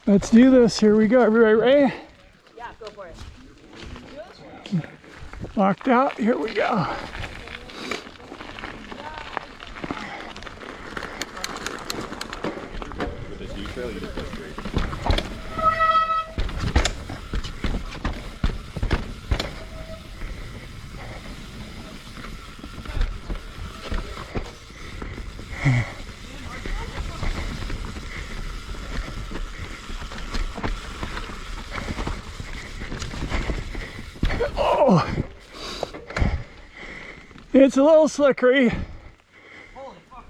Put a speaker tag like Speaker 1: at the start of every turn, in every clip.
Speaker 1: Let's do this. Here we go. Everybody ready?
Speaker 2: Yeah, go for it.
Speaker 1: Locked out. Here we go.
Speaker 3: With this new trail, you just go straight.
Speaker 1: Oh, it's a little slickery.
Speaker 2: Holy fuck.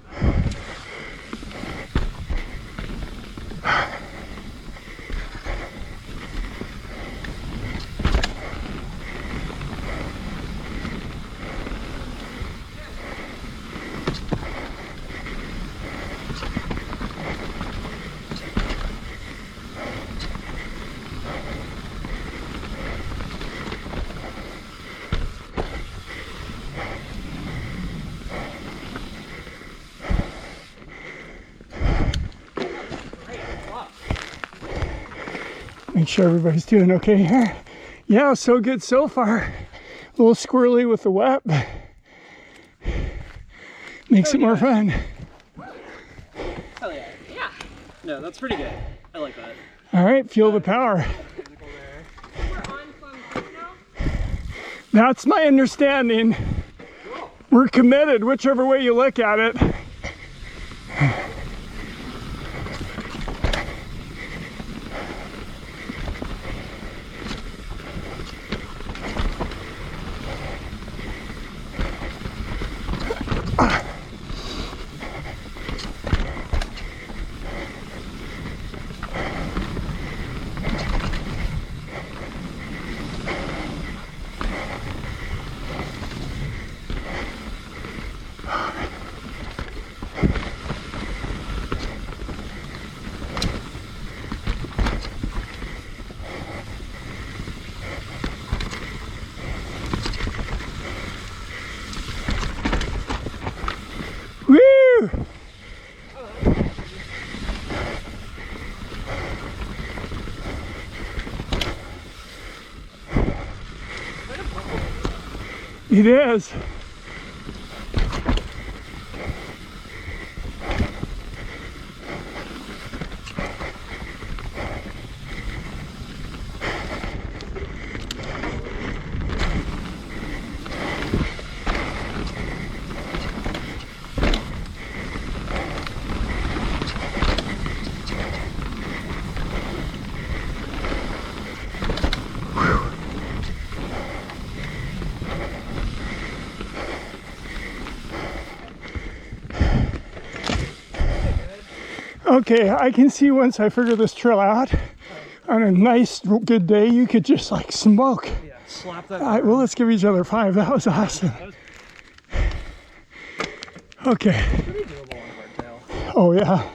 Speaker 1: Make sure everybody's doing okay here. Yeah, so good so far. A little squirrely with the wet, but makes it more fun.
Speaker 2: Hell yeah. Yeah. No, that's pretty good. I like that.
Speaker 1: All right, feel the power.
Speaker 2: We're on Plumb now?
Speaker 1: That's my understanding. We're committed, whichever way you look at it. Woo! It is. Okay, I can see once I figure this trail out, on a nice, good day, you could just like smoke.
Speaker 2: Yeah, slap that.
Speaker 1: Well, let's give each other 5. That was awesome. Okay.
Speaker 2: Pretty doable on hardtail.
Speaker 1: Oh, yeah.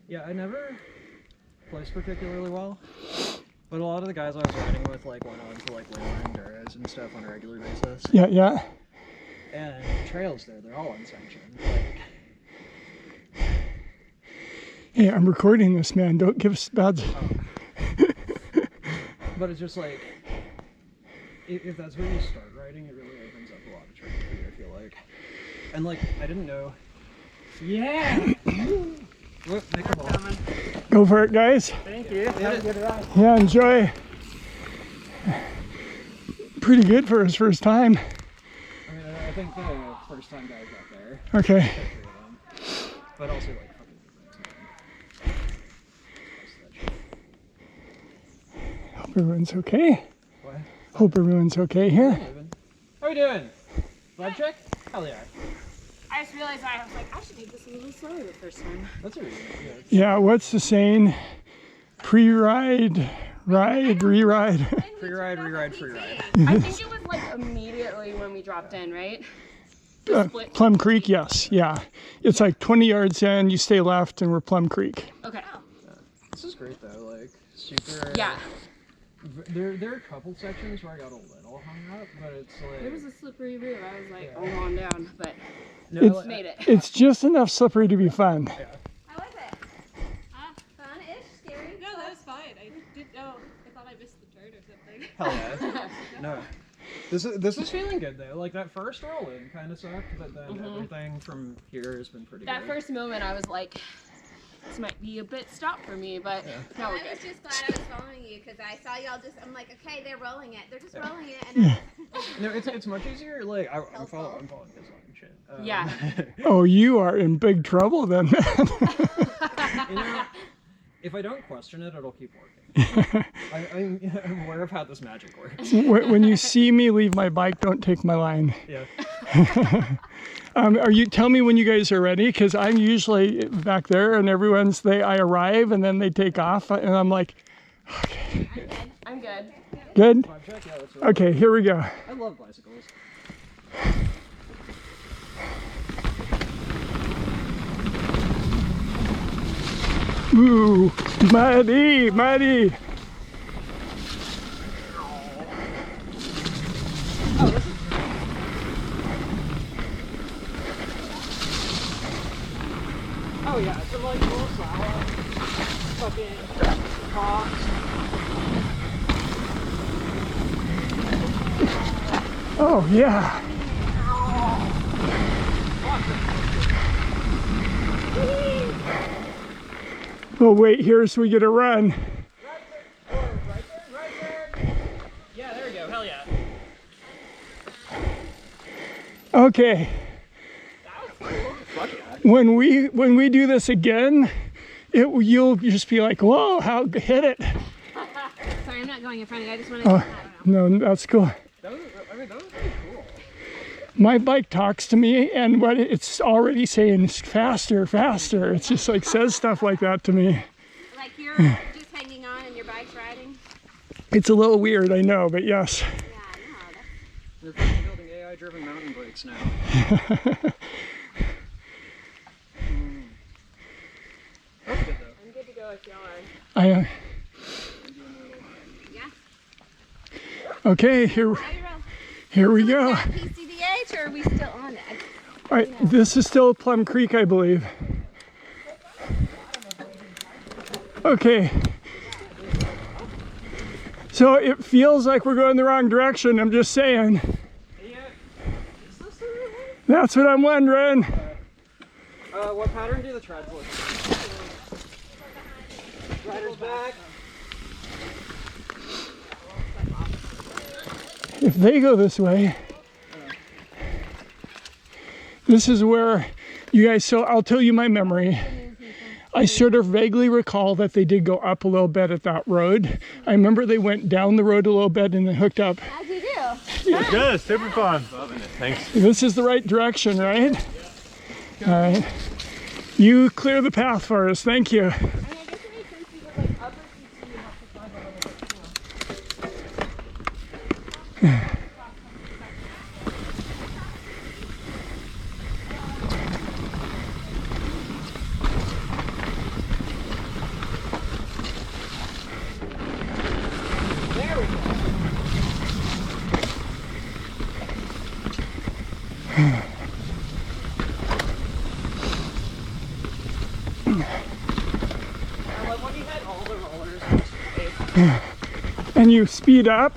Speaker 2: Yeah, I never placed particularly well, but a lot of the guys I was riding with like went on to like win enduros and stuff on a regular basis.
Speaker 1: Yeah, yeah.
Speaker 2: And the trails there, they're all unsanctioned. Like,
Speaker 1: Hey, I'm recording this, man. Don't give us bad.
Speaker 2: but it's just like, if that's where you start riding, it really opens up a lot of training for you, I feel like. And like, I didn't know. Yeah! Whoop, make a ball.
Speaker 1: Go for it, guys.
Speaker 2: Thank you. Have a good ride.
Speaker 1: Yeah, enjoy. Pretty good for his first time.
Speaker 2: I mean, I think the first time guys got there.
Speaker 1: Okay.
Speaker 2: But also like fucking
Speaker 1: Hope everyone's okay.
Speaker 2: what?
Speaker 1: Hope everyone's okay here.
Speaker 2: How we doing? Blood check? Hell yeah.
Speaker 4: I just realized I was like, I should take this a little slower the first time.
Speaker 2: That's a really good.
Speaker 1: Yeah, what's the saying? Pre-ride, ride, re-ride.
Speaker 2: Free ride, re-ride, free ride.
Speaker 4: I think it was like immediately when we dropped in, right? Split.
Speaker 1: Plum Creek, yes, yeah. It's like 20 yards in, you stay left, and we're Plum Creek.
Speaker 4: Okay.
Speaker 2: This is great though, like super.
Speaker 4: Yeah.
Speaker 2: There are a couple sections where I got a little hung up, but it's like.
Speaker 4: There was a slippery route. I was like, oh, on down, but
Speaker 2: No,
Speaker 1: It's-
Speaker 4: made it.
Speaker 1: It's just enough slippery to be fun.
Speaker 2: Yeah. Hell yeah. No. This is feeling good though. Like that first roll in kind of sucked, but then everything from here has been pretty
Speaker 4: That
Speaker 2: good.
Speaker 4: first moment, I was like, this might be a bit stop for me, but now we're
Speaker 5: I was
Speaker 4: good.
Speaker 5: just glad I was following you because I saw y'all just. I'm like, okay, they're rolling it. They're just rolling it, and
Speaker 2: No, it's much easier. Like I'm following his line shit.
Speaker 4: Yeah.
Speaker 1: Oh, you are in big trouble then, man.
Speaker 2: You know, if I don't question it, it'll keep working. I'm aware of how this magic works.
Speaker 1: When you see me leave my bike, don't take my line.
Speaker 2: Yeah.
Speaker 1: Tell me when you guys are ready, because I'm usually back there and I arrive and then they take off and I'm like, okay.
Speaker 4: I'm good.
Speaker 1: Good?
Speaker 2: Vibe check? Yeah, that's right.
Speaker 1: Okay, here we go.
Speaker 2: I love bicycles.
Speaker 1: Ooh, muddy, muddy.
Speaker 2: Oh yeah, it's like little flower. Fucking rocks.
Speaker 1: Oh, yeah. Oh, wait, here so we get a run.
Speaker 2: Right there. Yeah, there we go. Hell yeah.
Speaker 1: Okay.
Speaker 2: Fuck yeah.
Speaker 1: When we do this again, you'll just be like, whoa, how hit it.
Speaker 5: sorry, I'm not going in front of you. I just want to.
Speaker 1: No, that's cool.
Speaker 2: That was pretty cool.
Speaker 1: My bike talks to me, and what it's already saying is faster, faster. It's just like says stuff like that to me.
Speaker 5: Like you're just hanging on and your bike's riding.
Speaker 1: It's a little weird, I know, but yes.
Speaker 5: Yeah, I know.
Speaker 2: They're fucking building AI-driven mountain bikes now. That's good though.
Speaker 4: I'm good to go if y'all are.
Speaker 5: Yeah.
Speaker 1: Okay, here we go.
Speaker 5: Is that PCBH or are we still on it?
Speaker 1: All right, this is still Plum Creek, I believe. Okay. So it feels like we're going the wrong direction, I'm just saying.
Speaker 2: Yeah. Is this the right one?
Speaker 1: That's what I'm wondering.
Speaker 2: What pattern do the treads look like? Rider's back.
Speaker 1: If they go this way, this is where you guys, so I'll tell you my memory. I sort of vaguely recall that they did go up a little bit at that road. I remember they went down the road a little bit and then hooked up.
Speaker 5: As you do.
Speaker 3: It's good, super fun. Loving it, thanks.
Speaker 1: This is the right direction, right? All right. You clear the path for us, thank you.
Speaker 4: I mean, I guess it makes sense because like upper CT you have to climb a little bit too.
Speaker 2: There we go. I love when you had all the rollers.
Speaker 1: And you speed up